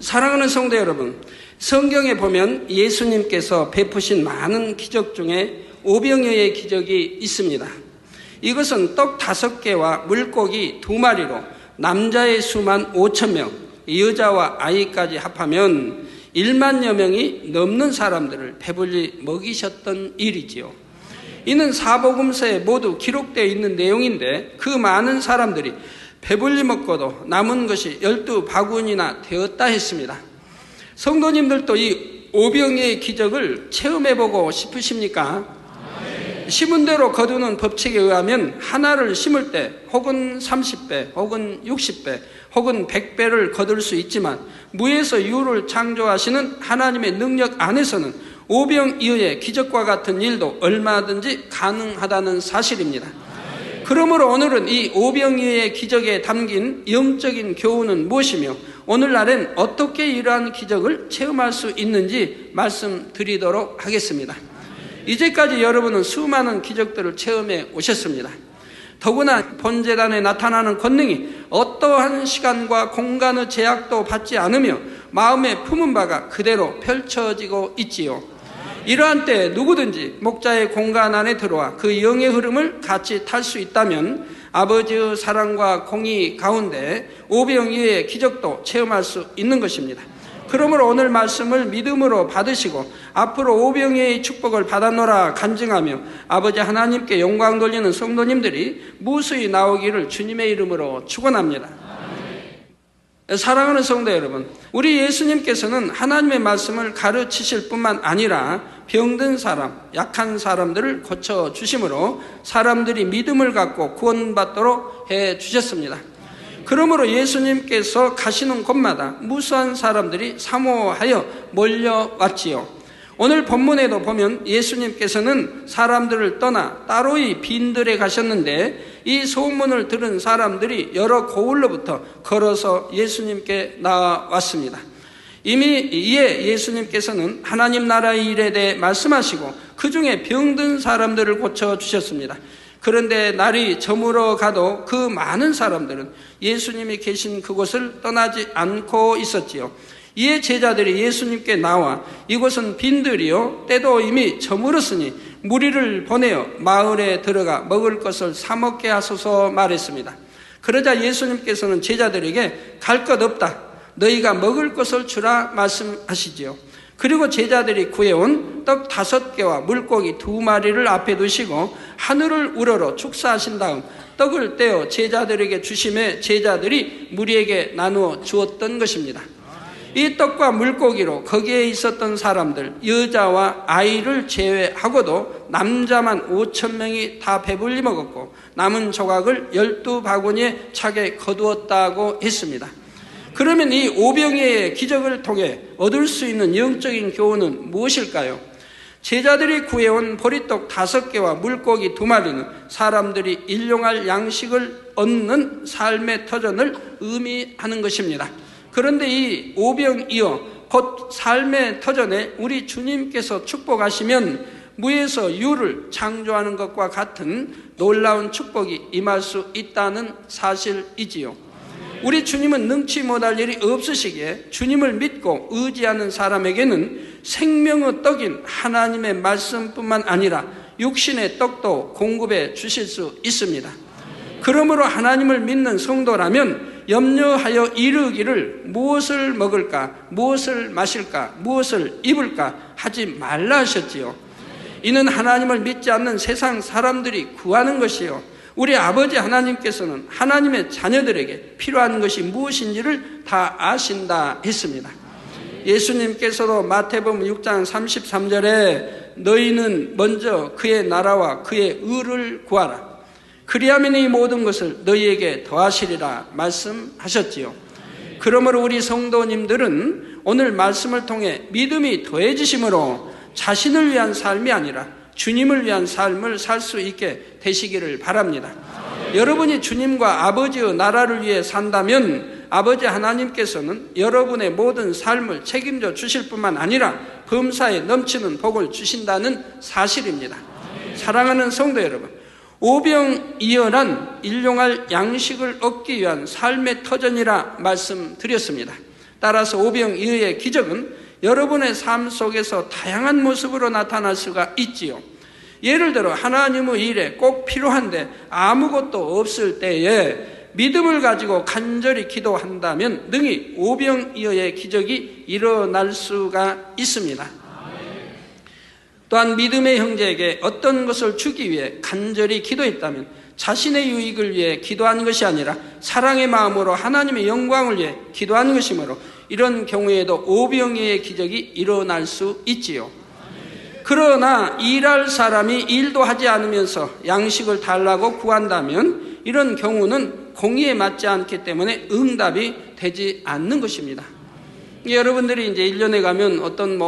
사랑하는 성도 여러분, 성경에 보면 예수님께서 베푸신 많은 기적 중에 오병이어의 기적이 있습니다. 이것은 떡 5개와 물고기 2마리로 남자의 수만 5,000명, 여자와 아이까지 합하면 1만여 명이 넘는 사람들을 배불리 먹이셨던 일이지요. 이는 사복음서에 모두 기록되어 있는 내용인데 그 많은 사람들이 배불리 먹고도 남은 것이 12바구니나 되었다 했습니다. 성도님들도 이 오병이어의 기적을 체험해보고 싶으십니까? 심은 대로 거두는 법칙에 의하면 하나를 심을 때 혹은 30배 혹은 60배 혹은 100배를 거둘 수 있지만 무에서 유를 창조하시는 하나님의 능력 안에서는 오병이어의 기적과 같은 일도 얼마든지 가능하다는 사실입니다. 그러므로 오늘은 이 오병이어의 기적에 담긴 영적인 교훈은 무엇이며 오늘날엔 어떻게 이러한 기적을 체험할 수 있는지 말씀드리도록 하겠습니다. 이제까지 여러분은 수많은 기적들을 체험해 오셨습니다. 더구나 본제단에 나타나는 권능이 어떠한 시간과 공간의 제약도 받지 않으며 마음에 품은 바가 그대로 펼쳐지고 있지요. 이러한 때에 누구든지 목자의 공간 안에 들어와 그 영의 흐름을 같이 탈 수 있다면 아버지의 사랑과 공의 가운데 오병이어의 기적도 체험할 수 있는 것입니다. 그러므로 오늘 말씀을 믿음으로 받으시고 앞으로 오병이어의 축복을 받아노라 간증하며 아버지 하나님께 영광 돌리는 성도님들이 무수히 나오기를 주님의 이름으로 축원합니다. 사랑하는 성도 여러분, 우리 예수님께서는 하나님의 말씀을 가르치실 뿐만 아니라 병든 사람, 약한 사람들을 고쳐주심으로 사람들이 믿음을 갖고 구원받도록 해주셨습니다. 그러므로 예수님께서 가시는 곳마다 무수한 사람들이 사모하여 몰려왔지요. 오늘 본문에도 보면 예수님께서는 사람들을 떠나 따로이 빈들에 가셨는데 이 소문을 들은 사람들이 여러 고을로부터 걸어서 예수님께 나왔습니다. 이미 이에 예수님께서는 하나님 나라의 일에 대해 말씀하시고 그 중에 병든 사람들을 고쳐주셨습니다. 그런데 날이 저물어 가도 그 많은 사람들은 예수님이 계신 그곳을 떠나지 않고 있었지요. 이에 제자들이 예수님께 나와 이곳은 빈들이요 때도 이미 저물었으니 무리를 보내어 마을에 들어가 먹을 것을 사 먹게 하소서 말했습니다. 그러자 예수님께서는 제자들에게 갈 것 없다, 너희가 먹을 것을 주라 말씀하시지요. 그리고 제자들이 구해온 떡 5개와 물고기 2마리를 앞에 두시고 하늘을 우러러 축사하신 다음 떡을 떼어 제자들에게 주심에 제자들이 무리에게 나누어 주었던 것입니다. 이 떡과 물고기로 거기에 있었던 사람들, 여자와 아이를 제외하고도 남자만 5,000명이 다 배불리 먹었고 남은 조각을 12바구니에 차게 거두었다고 했습니다. 그러면 이 오병이어의 기적을 통해 얻을 수 있는 영적인 교훈은 무엇일까요? 제자들이 구해온 보리떡 5개와 물고기 2마리는 사람들이 일용할 양식을 얻는 삶의 터전을 의미하는 것입니다. 그런데 이 오병이어 곧 삶의 터전에 우리 주님께서 축복하시면 무에서 유를 창조하는 것과 같은 놀라운 축복이 임할 수 있다는 사실이지요. 우리 주님은 능치 못할 일이 없으시기에 주님을 믿고 의지하는 사람에게는 생명의 떡인 하나님의 말씀뿐만 아니라 육신의 떡도 공급해 주실 수 있습니다. 그러므로 하나님을 믿는 성도라면 염려하여 이르기를 무엇을 먹을까, 무엇을 마실까, 무엇을 입을까 하지 말라 하셨지요. 이는 하나님을 믿지 않는 세상 사람들이 구하는 것이요, 우리 아버지 하나님께서는 하나님의 자녀들에게 필요한 것이 무엇인지를 다 아신다 했습니다. 예수님께서도 마태복음 6장 33절에 너희는 먼저 그의 나라와 그의 의를 구하라, 그리하면 이 모든 것을 너희에게 더하시리라 말씀하셨지요. 그러므로 우리 성도님들은 오늘 말씀을 통해 믿음이 더해지심으로 자신을 위한 삶이 아니라 주님을 위한 삶을 살 수 있게 되시기를 바랍니다. 여러분이 주님과 아버지의 나라를 위해 산다면 아버지 하나님께서는 여러분의 모든 삶을 책임져 주실 뿐만 아니라 범사에 넘치는 복을 주신다는 사실입니다. 사랑하는 성도 여러분, 오병이어란 일용할 양식을 얻기 위한 삶의 터전이라 말씀드렸습니다. 따라서 오병이어의 기적은 여러분의 삶 속에서 다양한 모습으로 나타날 수가 있지요. 예를 들어 하나님의 일에 꼭 필요한데 아무것도 없을 때에 믿음을 가지고 간절히 기도한다면 능히 오병이어의 기적이 일어날 수가 있습니다. 또한 믿음의 형제에게 어떤 것을 주기 위해 간절히 기도했다면 자신의 유익을 위해 기도한 것이 아니라 사랑의 마음으로 하나님의 영광을 위해 기도한 것이므로 이런 경우에도 오병이어의 기적이 일어날 수 있지요. 그러나 일할 사람이 일도 하지 않으면서 양식을 달라고 구한다면 이런 경우는 공의에 맞지 않기 때문에 응답이 되지 않는 것입니다. 여러분들이 이제 1년에 가면 어떤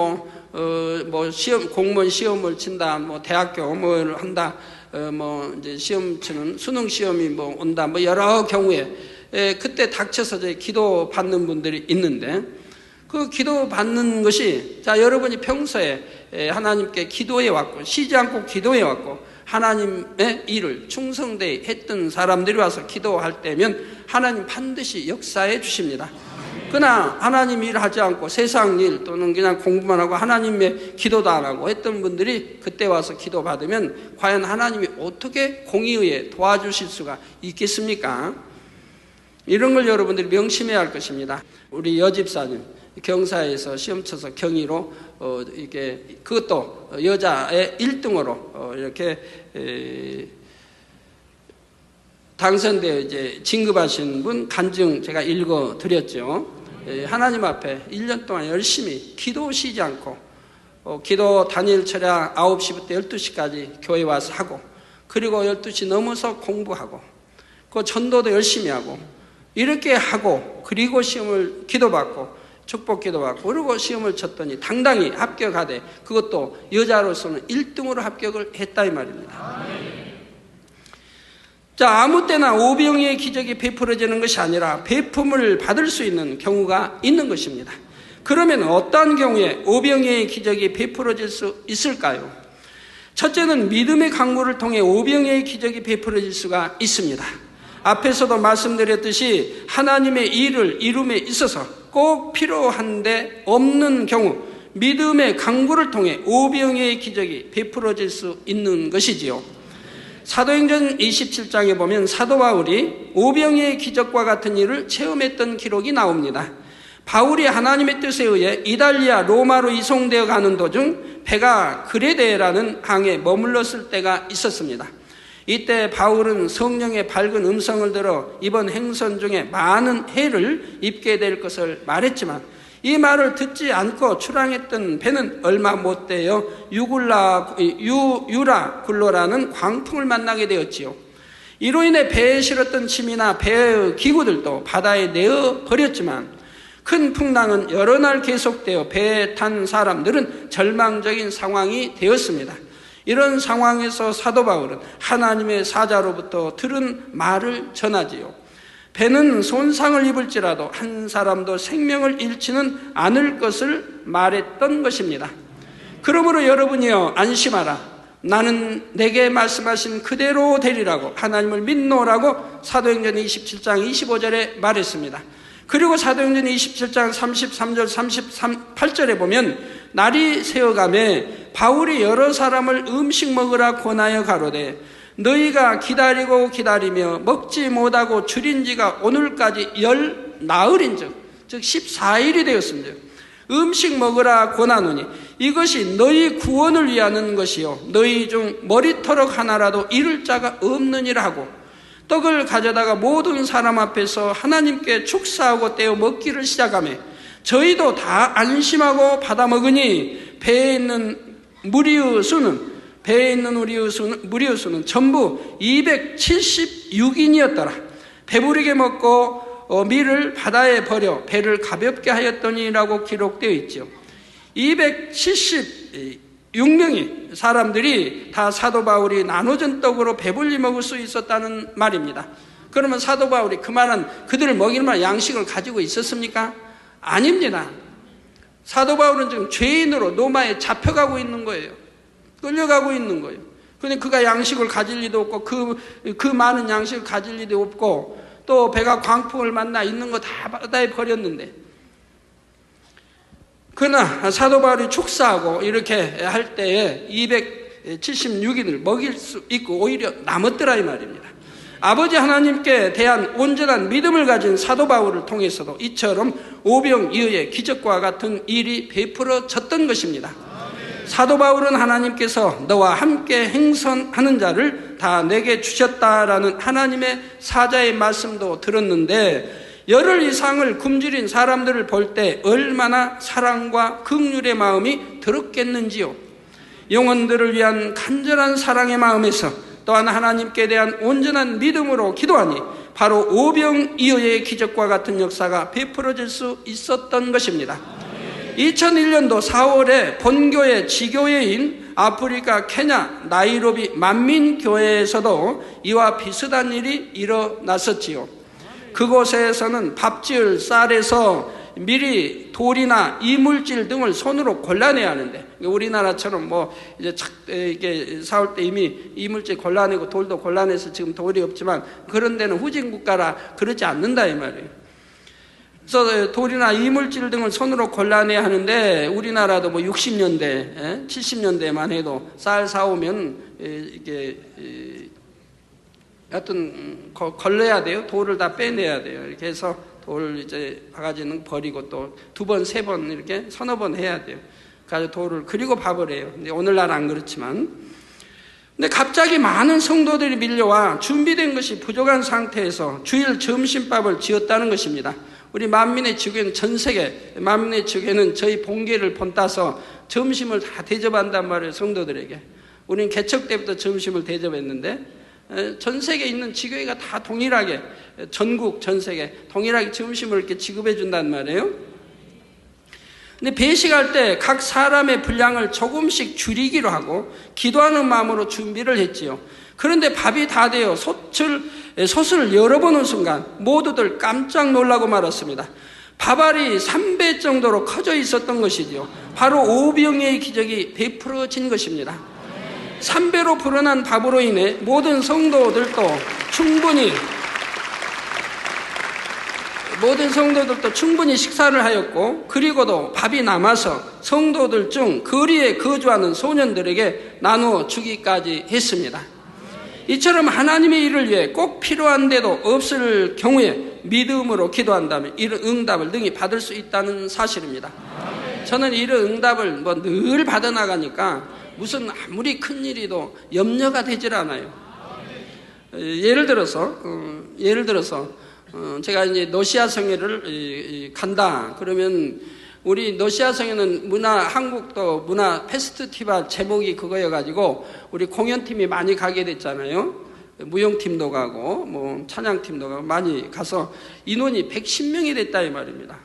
시험, 공무원 시험을 친다, 대학교 뭘 한다, 이제 시험 치는 수능 시험이 온다, 여러 경우에 그때 닥쳐서 이제 기도 받는 분들이 있는데 그 기도 받는 것이 여러분이 평소에 하나님께 기도해 왔고 쉬지 않고 기도해 왔고 하나님의 일을 충성되이 했던 사람들이 와서 기도할 때면 하나님 반드시 역사해 주십니다. 그러나 하나님 일 하지 않고 세상 일 또는 그냥 공부만 하고 하나님의 기도도 안 하고 했던 분들이 그때 와서 기도 받으면 과연 하나님이 어떻게 공의에 도와주실 수가 있겠습니까? 이런 걸 여러분들이 명심해야 할 것입니다. 우리 여집사님 경사에서 시험 쳐서 경위로 이게 그것도 여자의 1등으로 이렇게 당선되어 이제 진급하신 분 간증 제가 읽어 드렸죠. 하나님 앞에 1년 동안 열심히 기도 쉬지 않고 기도 단일 철야 9시부터 12시까지 교회 와서 하고 그리고 12시 넘어서 공부하고 그 전도도 열심히 하고 이렇게 하고 그리고 시험을 기도받고 축복 기도받고 그리고 시험을 쳤더니 당당히 합격하되 그것도 여자로서는 1등으로 합격을 했다 이 말입니다. 아무 때나 오병이어의 기적이 베풀어지는 것이 아니라 베품을 받을 수 있는 경우가 있는 것입니다. 그러면 어떠한 경우에 오병이어의 기적이 베풀어질 수 있을까요? 첫째는 믿음의 강구를 통해 오병이어의 기적이 베풀어질 수가 있습니다. 앞에서도 말씀드렸듯이 하나님의 일을 이룸에 있어서 꼭 필요한데 없는 경우 믿음의 강구를 통해 오병이어의 기적이 베풀어질 수 있는 것이지요. 사도행전 27장에 보면 사도 바울이 오병이어의 기적과 같은 일을 체험했던 기록이 나옵니다. 바울이 하나님의 뜻에 의해 이달리아 로마로 이송되어 가는 도중 배가 그레데라는 항에 머물렀을 때가 있었습니다. 이때 바울은 성령의 밝은 음성을 들어 이번 행선 중에 많은 해를 입게 될 것을 말했지만 이 말을 듣지 않고 출항했던 배는 얼마 못 되어 유라굴로라는 광풍을 만나게 되었지요. 이로 인해 배에 실었던 짐이나 배의 기구들도 바다에 내어 버렸지만 큰 풍랑은 여러 날 계속되어 배에 탄 사람들은 절망적인 상황이 되었습니다. 이런 상황에서 사도 바울은 하나님의 사자로부터 들은 말을 전하지요. 배는 손상을 입을지라도 한 사람도 생명을 잃지는 않을 것을 말했던 것입니다. 그러므로 여러분이여 안심하라. 나는 내게 말씀하신 그대로 되리라고 하나님을 믿노라고 사도행전 27장 25절에 말했습니다. 그리고 사도행전 27장 33절 38절에 보면 날이 새어가매 바울이 여러 사람을 음식 먹으라 권하여 가로되 너희가 기다리고 기다리며 먹지 못하고 줄인 지가 오늘까지 열 나흘인즉 즉 14일이 되었습니다. 음식 먹으라 권하노니 이것이 너희 구원을 위하는 것이요 너희 중 머리털럭 하나라도 잃을 자가 없느니라 하고 떡을 가져다가 모든 사람 앞에서 하나님께 축사하고 떼어 먹기를 시작하며 저희도 다 안심하고 받아 먹으니 배에 있는 무리의 수는 전부 276인이었더라. 배부르게 먹고 밀을 바다에 버려 배를 가볍게 하였더니라고 기록되어 있죠. 276명의 사람들이 다 사도 바울이 나눠준 떡으로 배불리 먹을 수 있었다는 말입니다. 그러면 사도 바울이 그만한 그들을 먹일 만한 양식을 가지고 있었습니까? 아닙니다. 사도 바울은 지금 죄인으로 로마에 잡혀가고 있는 거예요. 끌려가고 있는 거예요. 근데 그가 양식을 가질 리도 없고 그 많은 양식을 가질 리도 없고 또 배가 광풍을 만나 있는 거 다 바다에 버렸는데 그러나 사도 바울이 축사하고 이렇게 할 때에 276인을 먹일 수 있고 오히려 남았더라 이 말입니다. 아버지 하나님께 대한 온전한 믿음을 가진 사도 바울을 통해서도 이처럼 오병이어의 기적과 같은 일이 베풀어졌던 것입니다. 사도 바울은 하나님께서 너와 함께 행선하는 자를 다 내게 주셨다라는 하나님의 사자의 말씀도 들었는데 열흘 이상을 굶주린 사람들을 볼 때 얼마나 사랑과 긍휼의 마음이 들었겠는지요. 영혼들을 위한 간절한 사랑의 마음에서 또한 하나님께 대한 온전한 믿음으로 기도하니 바로 오병이어의 기적과 같은 역사가 베풀어질 수 있었던 것입니다. 2001년도 4월에 본교회 지교회인 아프리카 케냐 나이로비 만민교회에서도 이와 비슷한 일이 일어났었지요. 그곳에서는 밥 지을 쌀에서 미리 돌이나 이물질 등을 손으로 골라내야 하는데, 우리나라처럼 뭐 이제 이게 사올 때 이미 이물질 골라내고 돌도 골라내서 지금 돌이 없지만 그런 데는 후진국가라 그러지 않는다 이 말이에요. 그래서 돌이나 이물질 등을 손으로 골라내야 하는데 우리나라도 뭐 60년대, 70년대만 해도 쌀 사오면 이게 하여튼 걸러야 돼요. 돌을 다 빼내야 돼요. 이렇게 해서 돌 이제 바가지는 버리고 또 두 번, 세 번 이렇게 서너 번 해야 돼요. 그래서 돌을 그리고 밥을 해요. 근데 오늘날 안 그렇지만. 근데 갑자기 많은 성도들이 밀려와 준비된 것이 부족한 상태에서 주일 점심밥을 지었다는 것입니다. 우리 만민의 지교회는 전 세계 만민의 지교회는 저희 본계를 본따서 점심을 다 대접한단 말이에요. 성도들에게. 우리는 개척 때부터 점심을 대접했는데 전 세계에 있는 지교회가 다 동일하게 전국 전 세계 동일하게 점심을 이렇게 지급해 준단 말이에요. 근데 배식할 때 각 사람의 분량을 조금씩 줄이기로 하고 기도하는 마음으로 준비를 했지요. 그런데 밥이 다 되어 솥을 열어보는 순간 모두들 깜짝 놀라고 말았습니다. 밥알이 3배 정도로 커져 있었던 것이지요. 바로 오병이어의 기적이 베풀어진 것입니다. 3배로 불어난 밥으로 인해 모든 성도들도 충분히 식사를 하였고, 그리고도 밥이 남아서 성도들 중 거리에 거주하는 소년들에게 나누어 주기까지 했습니다. 이처럼 하나님의 일을 위해 꼭 필요한데도 없을 경우에 믿음으로 기도한다면 이런 응답을 능히 받을 수 있다는 사실입니다. 저는 이런 응답을 늘 받아나가니까 무슨 아무리 큰 일이도 염려가 되질 않아요. 예를 들어서 제가 이제 러시아 성회를 간다 그러면 우리 러시아 성회는 한국도 문화 페스티벌 제목이 그거여가지고 우리 공연팀이 많이 가게 됐잖아요. 무용팀도 가고 뭐 찬양팀도 가고 많이 가서 인원이 110명이 됐다 이 말입니다.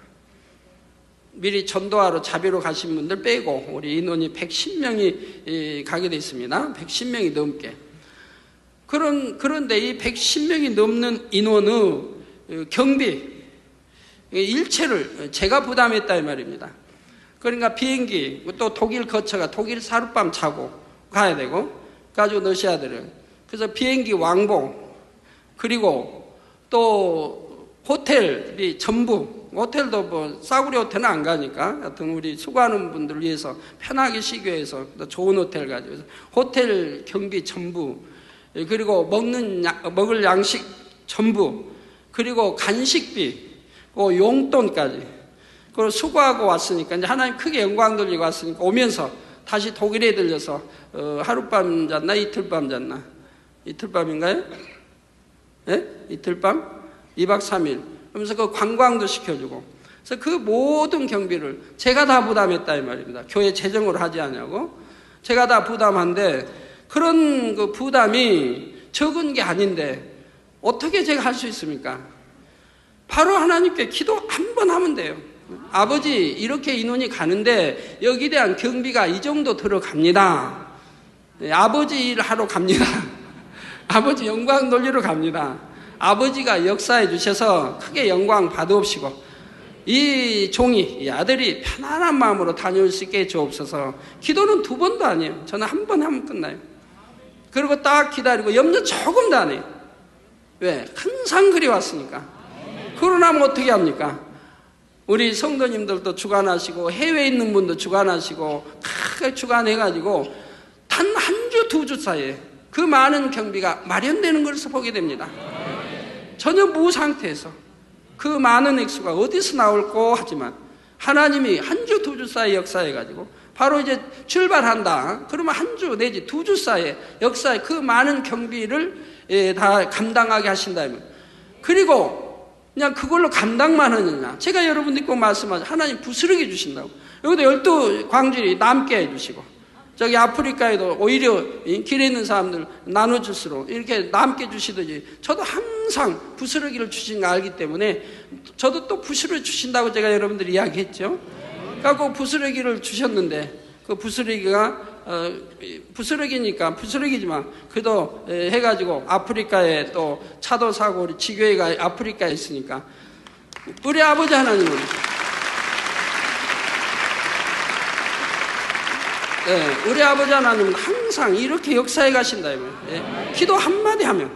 미리 전도하러 자비로 가신 분들 빼고 우리 인원이 110명이 가게 됐습니다. 110명이 넘게. 그런데 이 110명이 넘는 인원의 경비 일체를 제가 부담했다 이 말입니다. 그러니까 비행기 또 독일 거쳐가 독일 하룻밤 자고 가야 되고 가지고 러시아들은 그래서 비행기 왕복 그리고 또 호텔이 전부 호텔도 뭐 싸구려 호텔은 안 가니까 하여튼 우리 수고하는 분들을 위해서 편하게 쉬기 위해서 좋은 호텔 가지고 호텔 경비 전부 그리고 먹을 양식 전부 그리고 간식비 용돈까지 그리고 수고하고 왔으니까 이제 하나님 크게 영광 돌리고 왔으니까 오면서 다시 독일에 들려서 하룻밤 잤나 이틀밤 잤나 이틀밤인가요? 네? 이틀밤? 2박 3일 그러면서 그 관광도 시켜주고 그래서 그 모든 경비를 제가 다 부담했다 이 말입니다. 교회 재정으로 하지 않냐고 제가 다 부담한데 그런 그 부담이 적은 게 아닌데 어떻게 제가 할 수 있습니까? 바로 하나님께 기도 한 번 하면 돼요. 아버지 이렇게 인원이 가는데 여기에 대한 경비가 이 정도 들어갑니다. 아버지 일 하러 갑니다. 아버지 영광 돌리러 갑니다. 아버지가 역사해 주셔서 크게 영광 받으옵시고 이 종이 이 아들이 편안한 마음으로 다녀올 수 있게 해주옵소서. 기도는 2번도 아니에요. 저는 한 번 하면 끝나요. 그리고 딱 기다리고 염려 조금도 안 해요. 왜? 항상 그리 왔으니까. 그러고 나면 어떻게 합니까? 우리 성도님들도 주관하시고 해외에 있는 분도 주관하시고 다 주관해가지고 단 한 주, 두 주 사이에 그 많은 경비가 마련되는 것을 보게 됩니다. 전혀 무상태에서 그 많은 액수가 어디서 나올까 하지만 하나님이 한 주, 두 주 사이에 역사해가지고 바로 이제 출발한다. 그러면 한 주 내지 두 주 사이에 역사에 그 많은 경비를 다 감당하게 하신다면, 그리고 그냥 그걸로 감당만 하느냐. 제가 여러분들 꼭 말씀하죠. 하나님 부스러기 주신다고. 여기도 12광주리 남게 해주시고, 저기 아프리카에도 오히려 길에 있는 사람들 나눠줄수록 이렇게 남게 주시듯이 저도 항상 부스러기를 주신 거 알기 때문에 저도 또 부스러기 주신다고 제가 여러분들 이야기했죠. 그래서 부스러기를 주셨는데 그 부스러기가 부스러기니까 부스러기지만 그래도 해가지고 아프리카에 또 차도 사고 우리 지교회가 아프리카에 있으니까 우리 아버지 하나님은 우리 아버지 하나님은 항상 이렇게 역사해 가신다. 기도 한마디 하면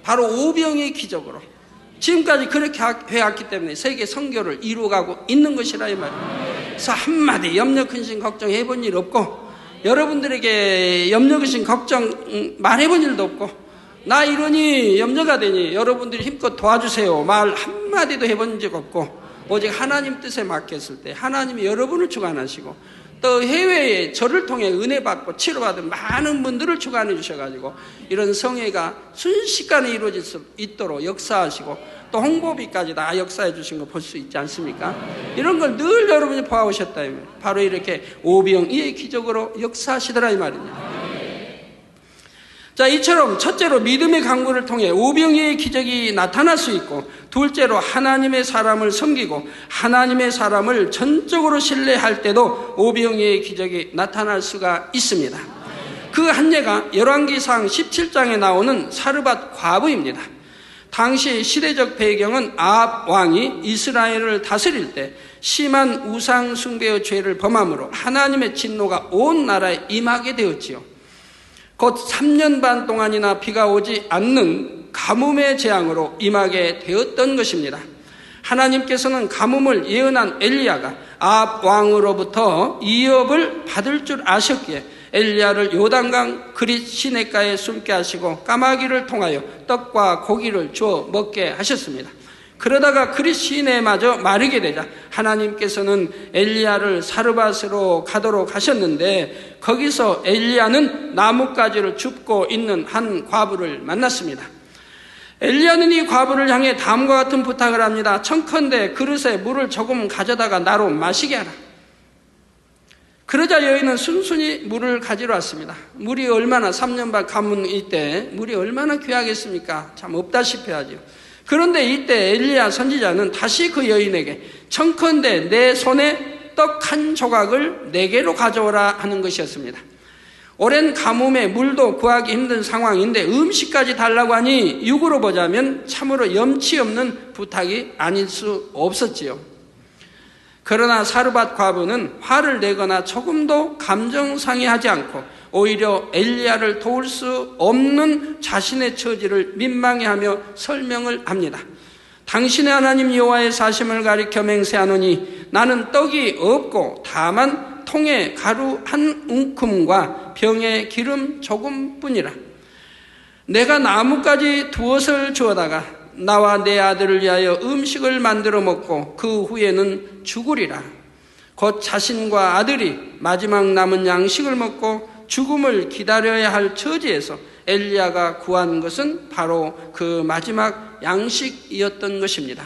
바로 오병이의 기적으로 지금까지 그렇게 해왔기 때문에 세계 선교를 이루어가고 있는 것이라 이 말이에요. 그래서 한마디 염려 근심 걱정해 본 일 없고, 여러분들에게 염려 근심 걱정 말해본 일도 없고, 나 이러니 염려가 되니 여러분들이 힘껏 도와주세요 말 한마디도 해본 적 없고, 오직 하나님 뜻에 맡겼을 때 하나님이 여러분을 주관하시고 또 해외에 저를 통해 은혜 받고 치료받은 많은 분들을 주관해 주셔가지고 이런 성회가 순식간에 이루어질 수 있도록 역사하시고 또 홍보비까지 다 역사해 주신 거 볼 수 있지 않습니까? 이런 걸 늘 여러분이 보아오셨다. 바로 이렇게 오병이의 기적으로 역사하시더라 이 말입니다. 자, 이처럼 첫째로 믿음의 강구를 통해 오병이의 기적이 나타날 수 있고, 둘째로 하나님의 사람을 섬기고 하나님의 사람을 전적으로 신뢰할 때도 오병이의 기적이 나타날 수가 있습니다. 그 한 예가 열왕기상 17장에 나오는 사르밧 과부입니다. 당시 시대적 배경은 아합 왕이 이스라엘을 다스릴 때 심한 우상 숭배의 죄를 범함으로 하나님의 진노가 온 나라에 임하게 되었지요. 곧 3년 반 동안이나 비가 오지 않는 가뭄의 재앙으로 임하게 되었던 것입니다. 하나님께서는 가뭄을 예언한 엘리야가 아합 왕으로부터 이업을 받을 줄 아셨기에 엘리야를 요단강 그릿 시냇가에 숨게 하시고 까마귀를 통하여 떡과 고기를 주어 먹게 하셨습니다. 그러다가 그릿 시내마저 마르게 되자 하나님께서는 엘리야를 사르밧으로 가도록 하셨는데, 거기서 엘리야는 나뭇가지를 줍고 있는 한 과부를 만났습니다. 엘리야는 이 과부를 향해 다음과 같은 부탁을 합니다. 청컨대 그릇에 물을 조금 가져다가 나로 마시게 하라. 그러자 여인은 순순히 물을 가지러 왔습니다. 물이 얼마나 3년 반 가뭄 이때 물이 얼마나 귀하겠습니까? 참 없다시피 하죠. 그런데 이때 엘리야 선지자는 다시 그 여인에게 청컨대 내 손에 떡 한 조각을 4개로 가져오라 하는 것이었습니다. 오랜 가뭄에 물도 구하기 힘든 상황인데 음식까지 달라고 하니 육으로 보자면 참으로 염치 없는 부탁이 아닐 수 없었지요. 그러나 사르밧 과부는 화를 내거나 조금도 감정 상해하지 않고 오히려 엘리야를 도울 수 없는 자신의 처지를 민망해하며 설명을 합니다. 당신의 하나님 여호와의 사심을 가리켜 맹세하노니 나는 떡이 없고 다만 통에 가루 한 움큼과 병에 기름 조금뿐이라. 내가 나뭇가지 2옷을 주어다가 나와 내 아들을 위하여 음식을 만들어 먹고 그 후에는 죽으리라. 곧 자신과 아들이 마지막 남은 양식을 먹고 죽음을 기다려야 할 처지에서 엘리야가 구한 것은 바로 그 마지막 양식이었던 것입니다.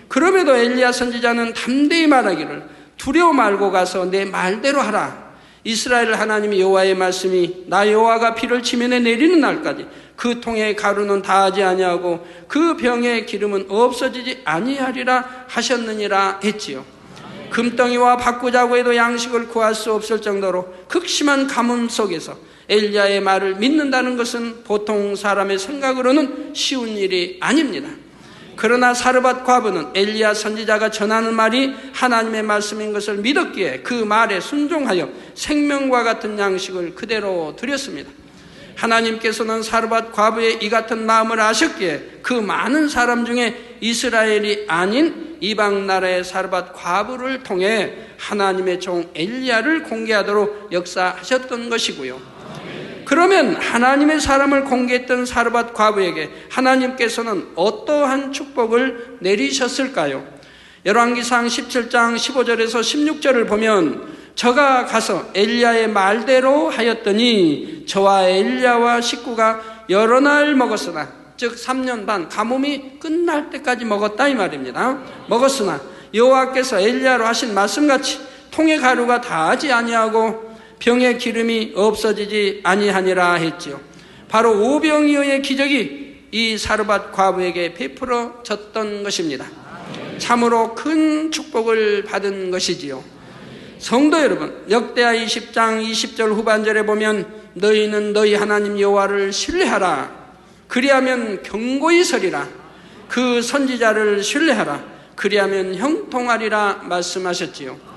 그럼에도 엘리야 선지자는 담대히 말하기를 두려워 말고 가서 내 말대로 하라. 이스라엘 하나님 여호와의 말씀이 나 여호와가 비를 지면에 내리는 날까지 그 통에 가루는 다하지 아니하고 그 병의 기름은 없어지지 아니하리라 하셨느니라 했지요. 금덩이와 바꾸자고 해도 양식을 구할 수 없을 정도로 극심한 가뭄 속에서 엘리야의 말을 믿는다는 것은 보통 사람의 생각으로는 쉬운 일이 아닙니다. 그러나 사르밧 과부는 엘리야 선지자가 전하는 말이 하나님의 말씀인 것을 믿었기에 그 말에 순종하여 생명과 같은 양식을 그대로 드렸습니다. 하나님께서는 사르밧 과부의 이 같은 마음을 아셨기에 그 많은 사람 중에 이스라엘이 아닌 이방 나라의 사르밧 과부를 통해 하나님의 종 엘리야를 공개하도록 역사하셨던 것이고요. 그러면 하나님의 사람을 공개했던 사르밧 과부에게 하나님께서는 어떠한 축복을 내리셨을까요? 열왕기상 17장 15절에서 16절을 보면 저가 가서 엘리야의 말대로 하였더니 저와 엘리야와 식구가 여러 날 먹었으나, 즉 3년 반 가뭄이 끝날 때까지 먹었다 이 말입니다. 먹었으나 여호와께서 엘리야로 하신 말씀같이 통의 가루가 다하지 아니하고 병의 기름이 없어지지 아니하니라 했지요. 바로 오병이어의 기적이 이 사르밧 과부에게 베풀어졌던 것입니다. 참으로 큰 축복을 받은 것이지요. 성도 여러분, 역대하 20장 20절 후반절에 보면 너희는 너희 하나님 여호와를 신뢰하라. 그리하면 견고히 서리라. 그 선지자를 신뢰하라. 그리하면 형통하리라 말씀하셨지요.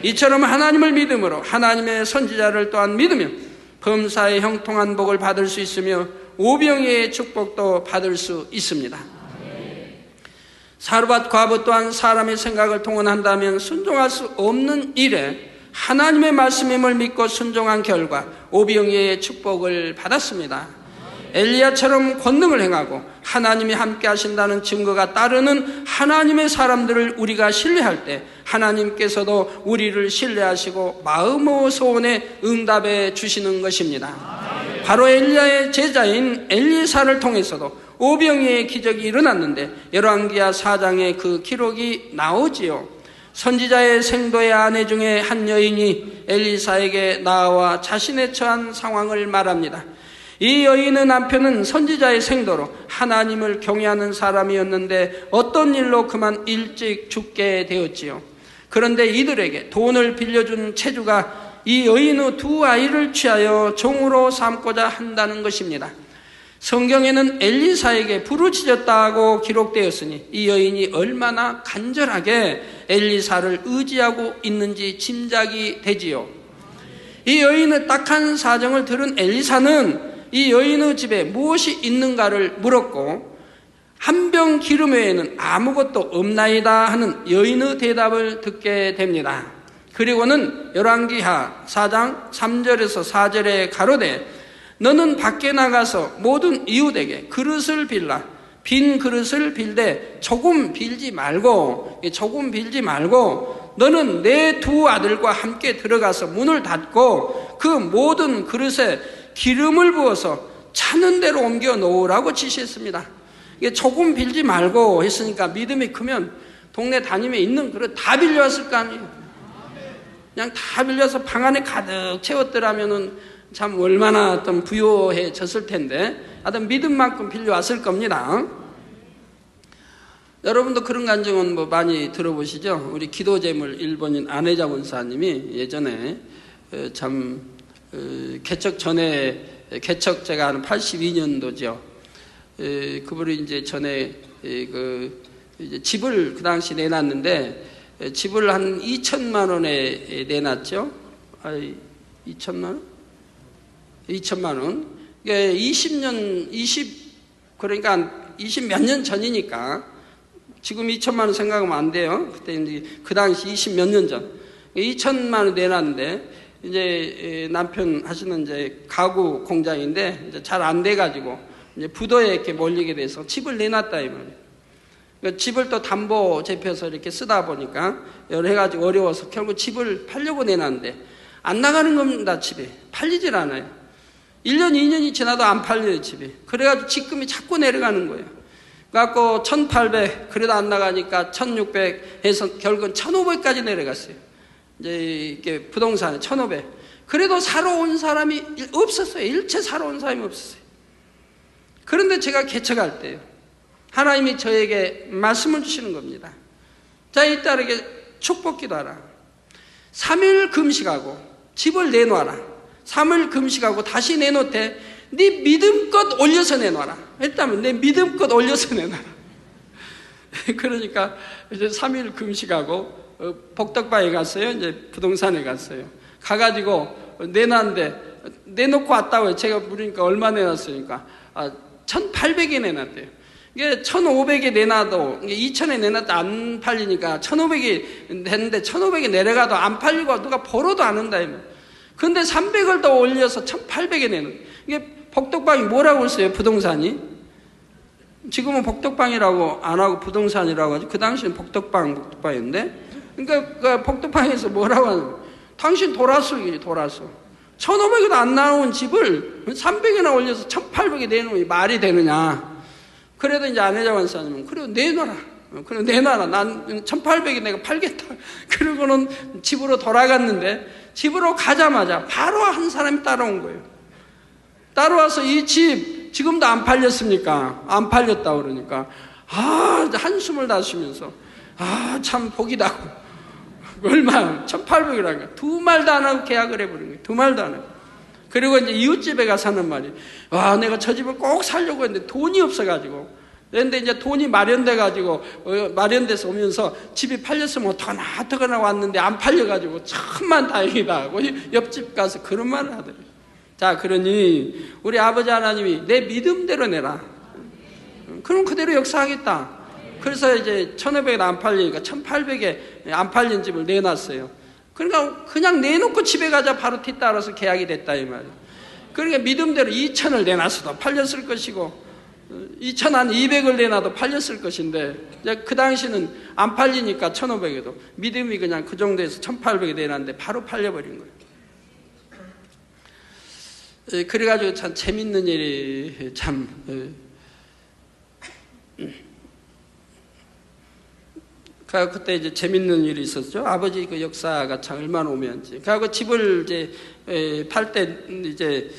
이처럼 하나님을 믿음으로 하나님의 선지자를 또한 믿으면 범사의 형통한 복을 받을 수 있으며 오병이의 축복도 받을 수 있습니다. 사르밧 과부 또한 사람의 생각을 통원한다면 순종할 수 없는 일에 하나님의 말씀임을 믿고 순종한 결과 오병이의 축복을 받았습니다. 엘리야처럼 권능을 행하고 하나님이 함께 하신다는 증거가 따르는 하나님의 사람들을 우리가 신뢰할 때 하나님께서도 우리를 신뢰하시고 마음의 소원에 응답해 주시는 것입니다. 바로 엘리야의 제자인 엘리사를 통해서도 오병이의 기적이 일어났는데 열왕기하 4장에 그 기록이 나오지요. 선지자의 생도의 아내 중에 한 여인이 엘리사에게 나와 자신의 처한 상황을 말합니다. 이 여인의 남편은 선지자의 생도로 하나님을 경외하는 사람이었는데 어떤 일로 그만 일찍 죽게 되었지요. 그런데 이들에게 돈을 빌려준 채주가 이 여인의 두 아이를 취하여 종으로 삼고자 한다는 것입니다. 성경에는 엘리사에게 부르짖었다고 기록되었으니 이 여인이 얼마나 간절하게 엘리사를 의지하고 있는지 짐작이 되지요. 이 여인의 딱한 사정을 들은 엘리사는 이 여인의 집에 무엇이 있는가를 물었고 한 병 기름 외에는 아무것도 없나이다 하는 여인의 대답을 듣게 됩니다. 그리고는 열왕기하 4장 3절에서 4절에 가로되 너는 밖에 나가서 모든 이웃에게 그릇을 빌라. 빈 그릇을 빌되 조금 빌지 말고 너는 내 두 아들과 함께 들어가서 문을 닫고 그 모든 그릇에 기름을 부어서 차는 대로 옮겨 놓으라고 지시했습니다. 이게 조금 빌지 말고 했으니까 믿음이 크면 동네 다니면 있는 그릇 다 빌려왔을 거 아니에요. 그냥 다 빌려서 방 안에 가득 채웠더라면은 참 얼마나 어떤 부유해졌을 텐데 하여튼 믿음만큼 빌려왔을 겁니다. 여러분도 그런 간증은 뭐 많이 들어보시죠? 우리 기도제물 일본인 안혜자 원사님이 예전에 참 개척 전에 개척 제가 하는 82년도죠. 그분이 이제 전에 이제 집을 그 당시 내놨는데 집을 한 2천만 원에 내놨죠. 2천만 원? 2천만 원. 이게 20몇 년 전이니까 지금 2천만 원 생각하면 안 돼요. 그때 이제 그 당시 20몇 년 전. 2천만 원 내놨는데 이제 남편 하시는 이제 가구 공장인데 이제 잘 안 돼가지고 이제 부도에 이렇게 몰리게 돼서 집을 내놨다 이 말이에요. 그러니까 집을 또 담보 잡혀서 이렇게 쓰다 보니까 여러 해가지고 어려워서 결국 집을 팔려고 내놨는데 안 나가는 겁니다. 집이 팔리질 않아요. 1년 2년이 지나도 안 팔려요. 집이. 그래가지고 집금이 자꾸 내려가는 거예요. 그래갖고 1,800 그래도 안 나가니까 1,600 해서 결국은 1,500까지 내려갔어요. 이제 이게 부동산에 1,500. 그래도 사러 온 사람이 없었어요. 일체 사러 온 사람이 없었어요. 그런데 제가 개척할 때요, 하나님이 저에게 말씀을 주시는 겁니다. 자, 이 딸에게 축복 기도하라. 3일 금식하고 집을 내놔라. 3일 금식하고 다시 내놓되 네 믿음껏 올려서 내놔라. 했다면 내 믿음껏 올려서 내놔라. 그러니까 이제 3일 금식하고 복덕바에 갔어요. 이제 부동산에 갔어요. 가가지고 내놨는데 내놓고 왔다고요. 제가 물으니까 얼마 내놨으니까 1,800에 내놨대요. 이게 1,500에 내놔도, 2,000에 내놔도 안 팔리니까 1,500이 됐는데 1,500이 내려가도 안 팔리고 누가 벌어도 안 한다. 근데 300을 더 올려서 1,800에 내는. 이게 복덕방이 뭐라고 했어요, 부동산이? 지금은 복덕방이라고 안 하고 부동산이라고 하죠. 그 당시엔 복덕방이었는데. 그러니까 그 복덕방에서 뭐라고 하는, 당신 도라수이지, 도라수. 1,500에도 안 나온 집을 300이나 올려서 1,800에 내놓으면 말이 되느냐. 그래도 이제 아내자 원사님은, 그래도 내놔라. 그래, 내놔라. 난 1,800에 내가 팔겠다. 그러고는 집으로 돌아갔는데, 집으로 가자마자 바로 한 사람이 따라온 거예요. 따라와서 이 집 지금도 안 팔렸습니까? 안 팔렸다 그러니까, 한숨을 다 쉬면서, 참 복이다. 얼마? 1,800이라니까. 두 말도 안 하고 계약을 해버린 거예요. 두 말도 안 하고. 그리고 이제 이웃집에 가서 하는 말이, 내가 저 집을 꼭 살려고 했는데 돈이 없어가지고. 그런데 이제 돈이 마련돼가지고, 마련돼서 오면서 집이 팔렸으면 어떡하나 왔는데 안 팔려가지고 천만 다행이다 하고 옆집 가서 그런 말을 하더래요. 자, 그러니 우리 아버지 하나님이 내 믿음대로 내라. 그럼 그대로 역사하겠다. 그래서 이제 1,500에 안 팔리니까 1,800에 안 팔린 집을 내놨어요. 그러니까 그냥 내놓고 집에 가자 바로 뒤따라서 계약이 됐다 이 말이에요. 그러니까 믿음대로 2,000을 내놨어도 팔렸을 것이고 2,200을 내놔도 팔렸을 것인데 그 당시는 안 팔리니까 1,500에도 믿음이 그냥 그 정도에서 1,800에 내놨는데 바로 팔려버린 거예요. 그래가지고 참 재밌는 일이 참 그때 이제 재밌는 일이 있었죠. 아버지 그 역사가 참 얼마나 오면지. 그리고 집을 이제 팔 때 이제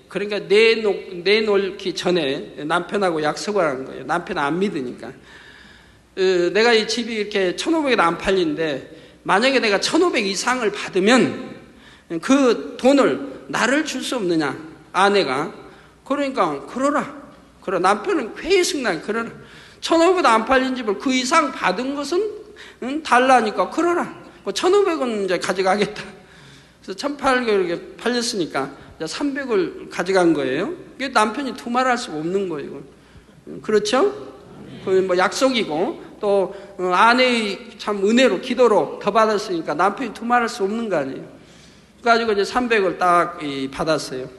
그러니까 내놓기 전에 남편하고 약속을 한 거예요. 남편 안 믿으니까. 내가 이 집이 이렇게 1,500에도 안 팔린데 만약에 내가 1,500 이상을 받으면 그 돈을 나를 줄 수 없느냐, 아내가. 그러니까 그러라. 남편은 회의승난 그러라. 1,500도 안 팔린 집을 그 이상 받은 것은 달라니까 그러라. 1,500은 이제 가져가겠다. 그래서 1,800에 팔렸으니까 300을 가져간 거예요. 이게 남편이 두말할 수가 없는 거예요. 그렇죠? 그 뭐 약속이고 또 아내의 참 은혜로 기도로 더 받았으니까 남편이 두말할 수 없는 거 아니에요. 그래가지고 이제 300을 딱 받았어요.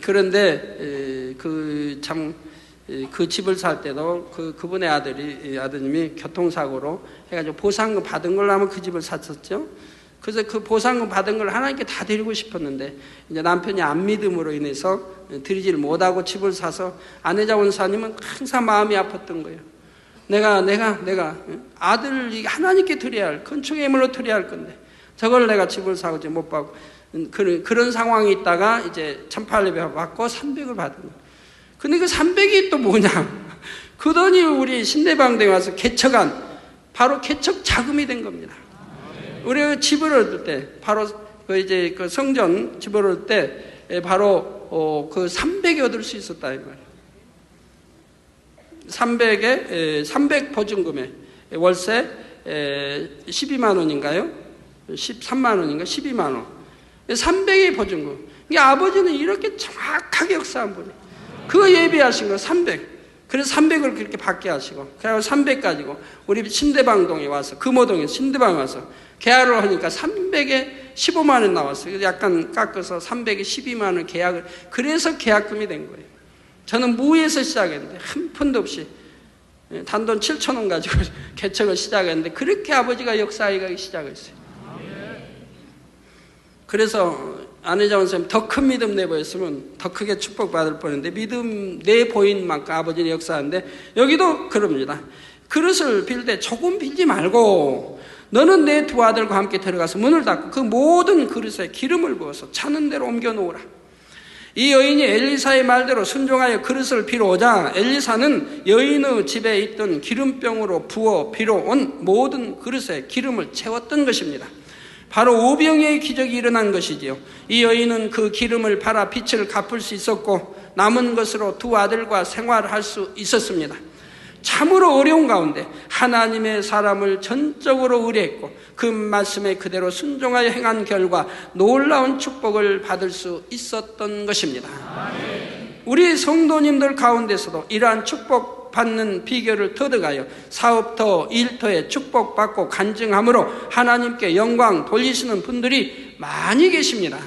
그런데 그 집을 살 때도 그분의 아드님이 교통사고로 해가지고 보상금 받은 걸로 하면 그 집을 샀었죠. 그래서 그 보상금 받은 걸 하나님께 다 드리고 싶었는데 이제 남편이 안 믿음으로 인해서 드리지를 못하고 집을 사서 아내자 원사님은 항상 마음이 아팠던 거예요. 내가 아들 하나님께 드려야 할 건축의 예물로 드려야 할 건데 저걸 내가 집을 사고 이제 못 받고 그런 상황이 있다가 이제 1,800을 받고 300을 받은 거예요. 근데 그 300이 또 뭐냐? 그 돈이 우리 신대방대에 와서 개척한 바로 개척 자금이 된 겁니다. 우리가 집을 얻을 때 바로 그 성전 집을 얻을 때 바로 그 300이 얻을 수 있었다 이 말이에요. 300 보증금에 월세 12만 원인가요? 13만 원인가? 12만 원. 300의 보증금. 이게 아버지는 이렇게 정확하게 역사한 분이에요. 그거 예비하신 거 300. 그래서 300을 그렇게 받게 하시고, 그래서 300 가지고 우리 신대방동에 와서, 금호동에 신대방 와서 계약을 하니까 300에 15만 원 나왔어요. 약간 깎아서 300에 12만 원 계약을, 그래서 계약금이 된 거예요. 저는 무에서 시작했는데 한 푼도 없이 단돈 7천 원 가지고 개척을 시작했는데 그렇게 아버지가 역사하기 시작했어요. 그래서 아내자 원사님 더 큰 믿음 내보였으면 더 크게 축복받을 뻔했는데 믿음 내보인 만큼 아버지는 역사하는데 여기도 그럽니다. 그릇을 빌 때 조금 빌지 말고 너는 내 두 아들과 함께 들어가서 문을 닫고 그 모든 그릇에 기름을 부어서 차는 대로 옮겨 놓으라. 이 여인이 엘리사의 말대로 순종하여 그릇을 빌어오자 엘리사는 여인의 집에 있던 기름병으로 부어 빌어온 모든 그릇에 기름을 채웠던 것입니다. 바로 오병이의 기적이 일어난 것이지요. 이 여인은 그 기름을 팔아 빚을 갚을 수 있었고 남은 것으로 두 아들과 생활할 수 있었습니다. 참으로 어려운 가운데 하나님의 사람을 전적으로 의뢰했고 그 말씀에 그대로 순종하여 행한 결과 놀라운 축복을 받을 수 있었던 것입니다. 아멘. 우리 성도님들 가운데서도 이러한 축복받는 비결을 터득하여 사업터, 일터에 축복받고 간증함으로 하나님께 영광 돌리시는 분들이 많이 계십니다.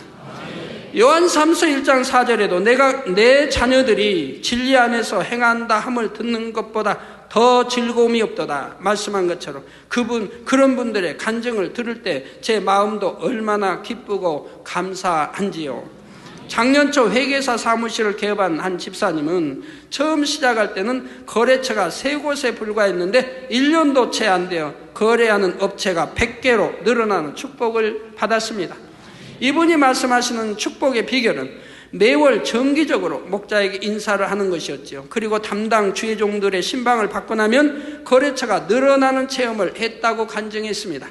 요한삼서 1장 4절에도 내가 내 자녀들이 진리 안에서 행한다 함을 듣는 것보다 더 즐거움이 없도다 말씀한 것처럼 그런 분들의 간증을 들을 때 제 마음도 얼마나 기쁘고 감사한지요. 작년 초 회계사 사무실을 개업한 한 집사님은 처음 시작할 때는 거래처가 3곳에 불과했는데 1년도 채 안 되어 거래하는 업체가 100개로 늘어나는 축복을 받았습니다. 이분이 말씀하시는 축복의 비결은 매월 정기적으로 목자에게 인사를 하는 것이었지요. 그리고 담당 주의종들의 신방을 받고 나면 거래처가 늘어나는 체험을 했다고 간증했습니다.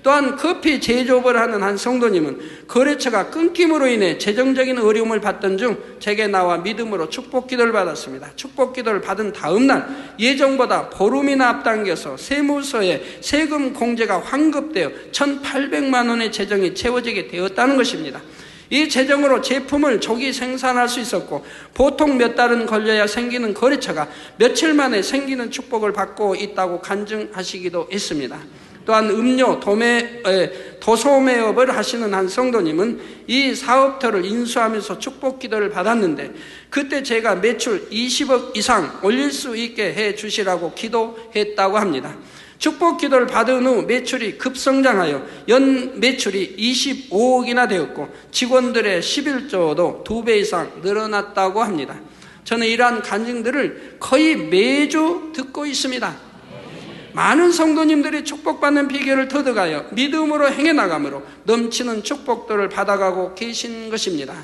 또한 커피 제조업을 하는 한 성도님은 거래처가 끊김으로 인해 재정적인 어려움을 받던 중 제게 나와 믿음으로 축복 기도를 받았습니다. 축복 기도를 받은 다음 날 예정보다 보름이나 앞당겨서 세무서에 세금 공제가 환급되어 1,800만 원의 재정이 채워지게 되었다는 것입니다. 이 재정으로 제품을 조기 생산할 수 있었고 보통 몇 달은 걸려야 생기는 거래처가 며칠 만에 생기는 축복을 받고 있다고 간증하시기도 했습니다. 또한 음료, 도소매업을 하시는 한 성도님은 이 사업터를 인수하면서 축복 기도를 받았는데 그때 제가 매출 20억 이상 올릴 수 있게 해 주시라고 기도했다고 합니다. 축복 기도를 받은 후 매출이 급성장하여 연 매출이 25억이나 되었고 직원들의 11조도 2배 이상 늘어났다고 합니다. 저는 이러한 간증들을 거의 매주 듣고 있습니다. 많은 성도님들이 축복받는 비결을 터득하여 믿음으로 행해나감으로 넘치는 축복들을 받아가고 계신 것입니다.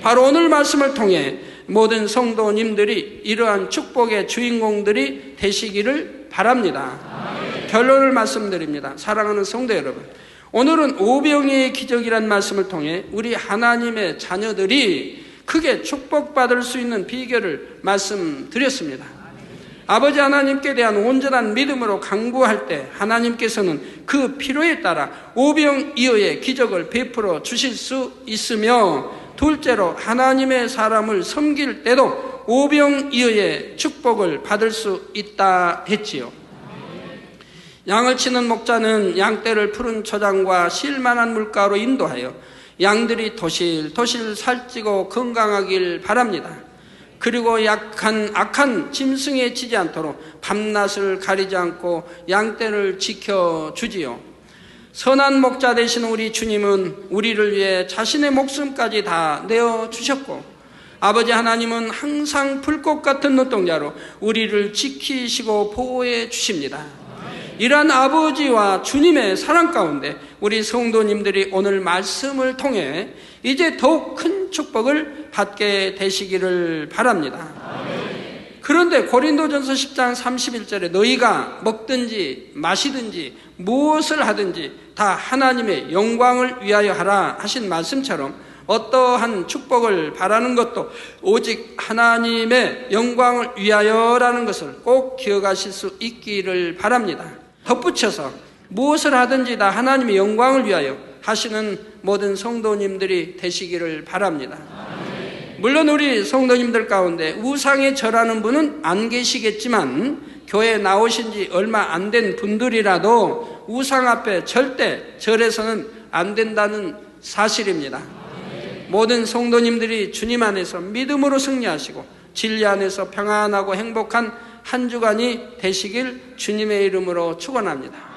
바로 오늘 말씀을 통해 모든 성도님들이 이러한 축복의 주인공들이 되시기를 바랍니다. 결론을 말씀드립니다. 사랑하는 성도 여러분, 오늘은 오병이의 기적이란 말씀을 통해 우리 하나님의 자녀들이 크게 축복받을 수 있는 비결을 말씀드렸습니다. 아버지 하나님께 대한 온전한 믿음으로 간구할 때 하나님께서는 그 필요에 따라 오병이어의 기적을 베풀어 주실 수 있으며, 둘째로 하나님의 사람을 섬길 때도 오병이어의 축복을 받을 수 있다 했지요. 양을 치는 목자는 양떼를 푸른 초장과 쉴만한 물가로 인도하여 양들이 도실도실 살찌고 건강하길 바랍니다. 그리고 악한 짐승에 치지 않도록 밤낮을 가리지 않고 양떼를 지켜주지요. 선한 목자 되신 우리 주님은 우리를 위해 자신의 목숨까지 다 내어주셨고, 아버지 하나님은 항상 불꽃 같은 눈동자로 우리를 지키시고 보호해 주십니다. 이러한 아버지와 주님의 사랑 가운데 우리 성도님들이 오늘 말씀을 통해 이제 더욱 큰 축복을 받게 되시기를 바랍니다. 그런데 고린도전서 10장 31절에 너희가 먹든지 마시든지 무엇을 하든지 다 하나님의 영광을 위하여 하라 하신 말씀처럼 어떠한 축복을 바라는 것도 오직 하나님의 영광을 위하여라는 것을 꼭 기억하실 수 있기를 바랍니다. 덧붙여서 무엇을 하든지 다 하나님의 영광을 위하여 하시는 모든 성도님들이 되시기를 바랍니다. 물론 우리 성도님들 가운데 우상에 절하는 분은 안 계시겠지만 교회에 나오신 지 얼마 안 된 분들이라도 우상 앞에 절대 절해서는 안 된다는 사실입니다. 모든 성도님들이 주님 안에서 믿음으로 승리하시고 진리 안에서 평안하고 행복한 한 주간이 되시길 주님의 이름으로 축원합니다.